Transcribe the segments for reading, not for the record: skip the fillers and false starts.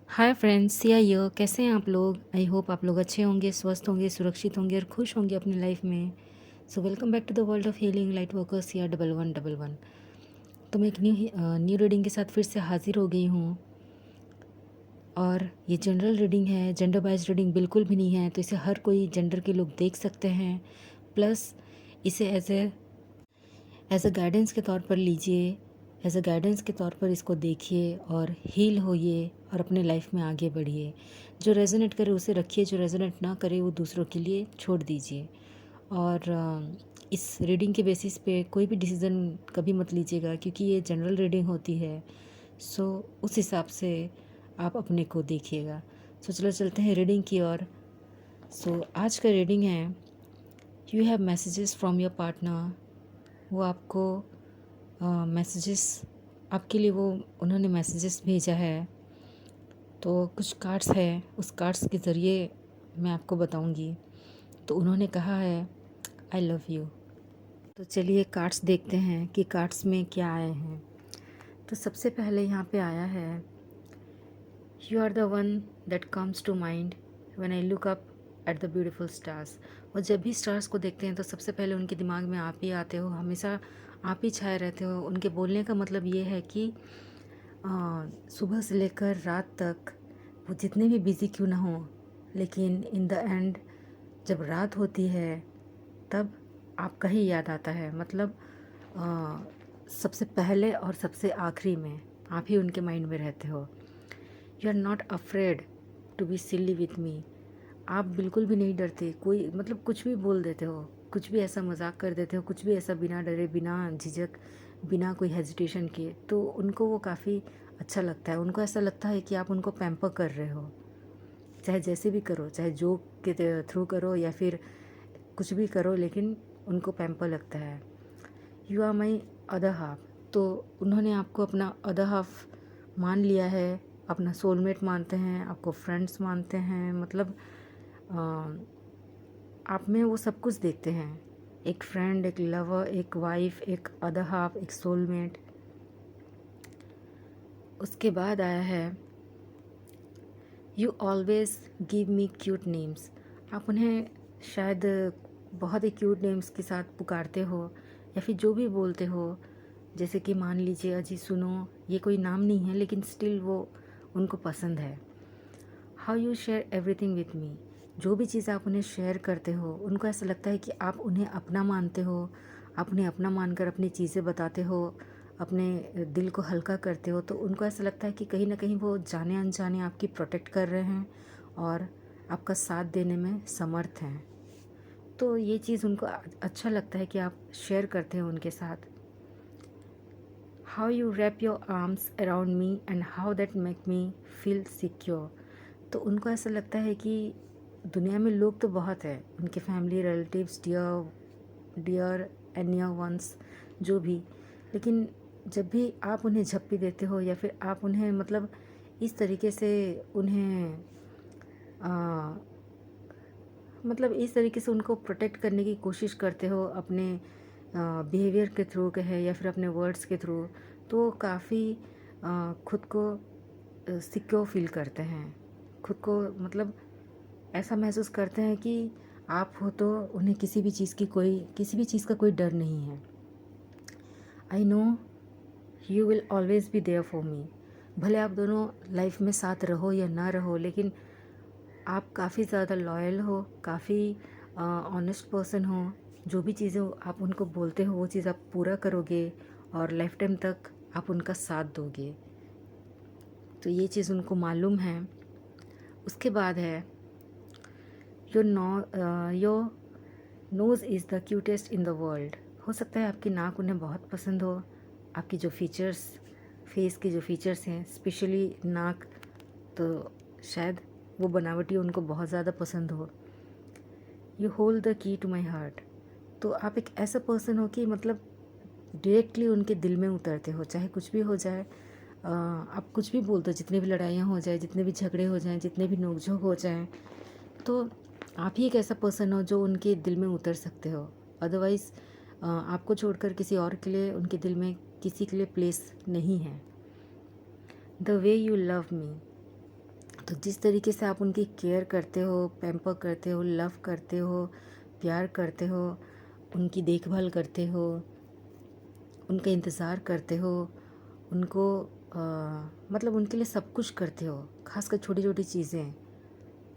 Hi friends, Siya ये कैसे हैं आप लोग। आई होप आप लोग अच्छे होंगे, स्वस्थ होंगे, सुरक्षित होंगे और खुश होंगे अपनी लाइफ में। So welcome back to the world of healing light workers Siya 1111। तो मैं एक न्यू रीडिंग के साथ फिर से हाजिर हो गई हूँ। और ये जनरल रीडिंग है, जेंडर वाइज रीडिंग बिल्कुल भी नहीं है। तो इसे हर कोई जेंडर के लोग देख सकते हैं। प्लस इसे एज अ गाइडेंस के तौर पर लीजिए, एज अ गाइडेंस के तौर पर इसको देखिए और हील होइए और अपने लाइफ में आगे बढ़िए। जो रेजोनेट करे उसे रखिए, जो रेजोनेट ना करे वो दूसरों के लिए छोड़ दीजिए। और इस रीडिंग के बेसिस पे कोई भी डिसीज़न कभी मत लीजिएगा, क्योंकि ये जनरल रीडिंग होती है। सो उस हिसाब से आप अपने को देखिएगा। सो चलो चलते हैं रीडिंग की ओर। सो आज का रीडिंग है, you have messages from your partner. वो आपको मैसेजेस आपके लिए वो उन्होंने मैसेजेस भेजा है। तो कुछ कार्ड्स है, उस कार्ड्स के ज़रिए मैं आपको बताऊंगी। तो उन्होंने कहा है आई लव यू। तो चलिए कार्ड्स देखते हैं कि कार्ड्स में क्या आए हैं। तो सबसे पहले यहाँ पे आया है, you are the one that comes to mind when I look up at the beautiful stars. और जब भी स्टार्स को देखते हैं तो सबसे पहले उनके दिमाग में आप ही आते हो, हमेशा आप ही छाए रहते हो। उनके बोलने का मतलब ये है कि सुबह से लेकर रात तक वो जितने भी बिज़ी क्यों ना हो, लेकिन इन द एंड जब रात होती है तब आपका ही याद आता है। मतलब सबसे पहले और सबसे आखिरी में आप ही उनके माइंड में रहते हो। You are not afraid to be silly with me. आप बिल्कुल भी नहीं डरते, कोई मतलब कुछ भी बोल देते हो, कुछ भी ऐसा मजाक कर देते हो, कुछ भी ऐसा बिना डरे, बिना झिझक, बिना कोई हेजिटेशन किए। तो उनको वो काफ़ी अच्छा लगता है। उनको ऐसा लगता है कि आप उनको पैम्पर कर रहे हो, चाहे जैसे भी करो, चाहे जोक के थ्रू करो या फिर कुछ भी करो, लेकिन उनको पैम्पर लगता है। You are my other half. तो उन्होंने आपको अपना अदर हाफ मान लिया है, अपना सोलमेट मानते हैं, आपको फ्रेंड्स मानते हैं। मतलब आप में वो सब कुछ देखते हैं, एक फ्रेंड, एक लवर, एक वाइफ, एक अदर हाफ, एक सोलमेट। उसके बाद आया है, you always give me cute names. आप उन्हें शायद बहुत ही क्यूट नेम्स के साथ पुकारते हो या फिर जो भी बोलते हो। जैसे कि मान लीजिए अजी सुनो, ये कोई नाम नहीं है लेकिन स्टिल वो उनको पसंद है। How you share everything with me. जो भी चीज़ आप उन्हें शेयर करते हो उनको ऐसा लगता है कि आप उन्हें अपना मानते हो। आप उन्हें अपना मानकर अपनी चीज़ें बताते हो, अपने दिल को हल्का करते हो। तो उनको ऐसा लगता है कि कहीं ना कहीं वो जाने अनजाने आपकी प्रोटेक्ट कर रहे हैं और आपका साथ देने में समर्थ हैं। तो ये चीज़ उनको अच्छा लगता है कि आप शेयर करते हो उनके साथ। How you wrap your arms around me and how that make me feel secure. तो उनको ऐसा लगता है कि दुनिया में लोग तो बहुत हैं, उनके family, relatives, dear dear and near ones, जो भी, लेकिन जब भी आप उन्हें झप्पी देते हो या फिर आप उन्हें मतलब इस तरीके से उन्हें मतलब इस तरीके से उनको प्रोटेक्ट करने की कोशिश करते हो अपने बिहेवियर के थ्रू कहे या फिर अपने वर्ड्स के थ्रू, तो काफ़ी खुद को सिक्योर फील करते हैं। खुद को मतलब ऐसा महसूस करते हैं कि आप हो तो उन्हें किसी भी चीज़ का कोई डर नहीं है। I know you will always be there for me. भले आप दोनों लाइफ में साथ रहो या ना रहो, लेकिन आप काफ़ी ज़्यादा लॉयल हो, काफ़ी ऑनेस्ट पर्सन हो। जो भी चीज़ें आप उनको बोलते हो वो चीज़ आप पूरा करोगे और लाइफ टाइम तक आप उनका साथ दोगे। तो ये चीज़ उनको मालूम है। उसके बाद है, your nose is the cutest in the world. हो सकता है आपकी नाक उन्हें बहुत पसंद हो। आपकी जो फीचर्स, फेस के जो फीचर्स हैं, स्पेशली नाक, तो शायद वो बनावटी उनको बहुत ज़्यादा पसंद हो। You hold the key to my heart. तो आप एक ऐसा पर्सन हो कि मतलब डायरेक्टली उनके दिल में उतरते हो, चाहे कुछ भी हो जाए। आप कुछ भी बोल दो, जितनी भी लड़ाइयाँ हो जाए, जितने भी झगड़े हो जाएं, जितने भी नोकझोंक हो जाएं, तो आप ही एक ऐसा पर्सन हो जो उनके दिल में उतर सकते हो। अदरवाइज़ आपको छोड़कर किसी और के लिए उनके दिल में किसी के लिए प्लेस नहीं है। The way you love me, तो जिस तरीके से आप उनकी केयर करते हो, पैम्पर करते हो, लव करते हो, प्यार करते हो, उनकी देखभाल करते हो, उनका इंतज़ार करते हो, उनको मतलब उनके लिए सब कुछ करते हो, ख़ासकर छोटी छोटी चीज़ें,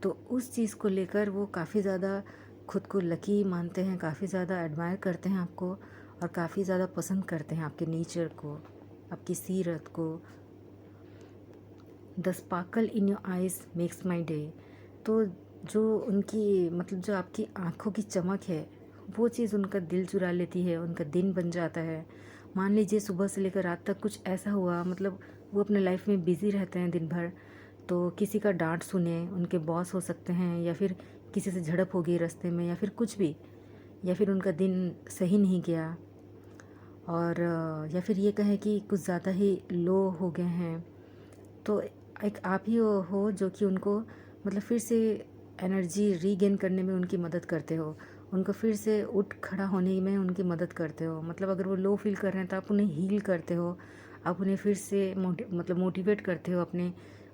तो उस चीज़ को लेकर वो काफ़ी ज़्यादा खुद को लकी मानते हैं, काफ़ी ज़्यादा एडमायर करते हैं आपको, और काफ़ी ज़्यादा पसंद करते हैं आपके नेचर को, आपकी सीरत को। The sparkle in your eyes makes my day. तो जो उनकी मतलब जो आपकी आँखों की चमक है, वो चीज़ उनका दिल चुरा लेती है, उनका दिन बन जाता है। मान लीजिए सुबह से लेकर रात तक कुछ ऐसा हुआ, मतलब वो अपने लाइफ में बिज़ी रहते हैं दिन भर, तो किसी का डांट सुने, उनके बॉस हो सकते हैं, या फिर किसी से झड़प हो गई रास्ते में, या फिर कुछ भी, या फिर उनका दिन सही नहीं गया, और या फिर ये कहें कि कुछ ज़्यादा ही लो हो गए हैं, तो एक आप ही हो जो कि उनको मतलब फिर से एनर्जी रीगेन करने में उनकी मदद करते हो, उनको फिर से उठ खड़ा होने में उनकी मदद करते हो। मतलब अगर वो लो फील कर रहे हैं तो आप उन्हें हील करते हो, आप उन्हें फिर से मोटिवेट करते हो अपने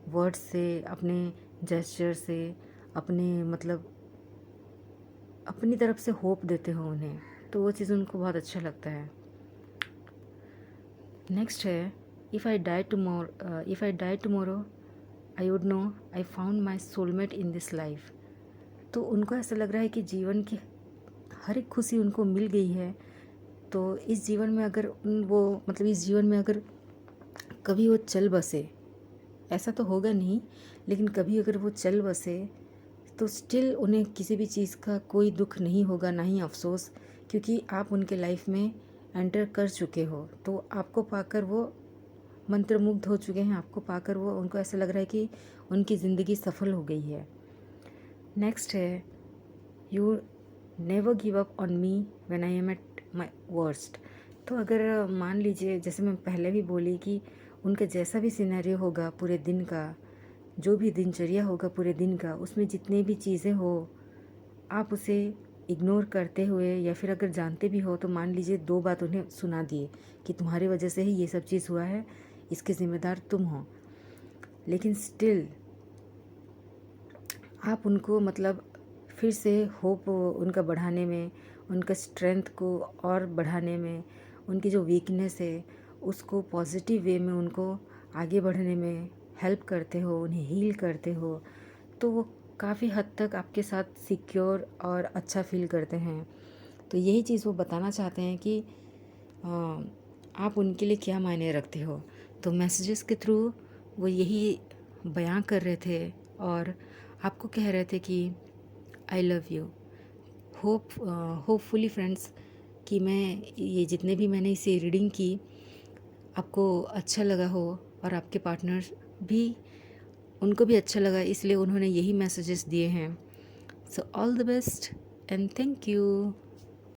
वर्ड्स से, अपने जेस्चर से, अपने मतलब अपनी तरफ से होप देते हो उन्हें, तो वो चीज़ उनको बहुत अच्छा लगता है। नेक्स्ट है, if I die tomorrow I would know I found my soulmate in this life. तो उनको ऐसा लग रहा है कि जीवन की हर एक खुशी उनको मिल गई है, तो इस जीवन में अगर वो मतलब इस जीवन में अगर कभी वो चल बसे, ऐसा तो होगा नहीं, लेकिन कभी अगर वो चल बसे तो स्टिल उन्हें किसी भी चीज़ का कोई दुख नहीं होगा, ना ही अफसोस, क्योंकि आप उनके लाइफ में एंटर कर चुके हो। तो आपको पाकर वो मंत्रमुग्ध हो चुके हैं, आपको पाकर वो उनको ऐसा लग रहा है कि उनकी ज़िंदगी सफल हो गई है। नेक्स्ट है, you never give up on me when I am at my worst. तो अगर मान लीजिए, जैसे मैं पहले भी बोली कि उनका जैसा भी सिनेरियो होगा पूरे दिन का, जो भी दिनचर्या होगा पूरे दिन का, उसमें जितने भी चीज़ें हो, आप उसे इग्नोर करते हुए, या फिर अगर जानते भी हो तो मान लीजिए 2 बात उन्हें सुना दिए कि तुम्हारी वजह से ही ये सब चीज़ हुआ है, इसके ज़िम्मेदार तुम हो, लेकिन स्टिल आप उनको मतलब फिर से होप उनका बढ़ाने में, उनका स्ट्रेंथ को और बढ़ाने में, उनकी जो वीकनेस है उसको पॉजिटिव वे में उनको आगे बढ़ने में हेल्प करते हो, उन्हें हील करते हो, तो वो काफ़ी हद तक आपके साथ सिक्योर और अच्छा फील करते हैं। तो यही चीज़ वो बताना चाहते हैं कि आप उनके लिए क्या मायने रखते हो। तो मैसेजेस के थ्रू वो यही बयां कर रहे थे, और आपको कह रहे थे कि I love you. Hopefully friends, कि मैं ये जितने भी मैंने इसे रीडिंग की आपको अच्छा लगा हो, और आपके पार्टनर भी, उनको भी अच्छा लगा, इसलिए उन्होंने यही मैसेजेस दिए हैं। So all the best and thank you.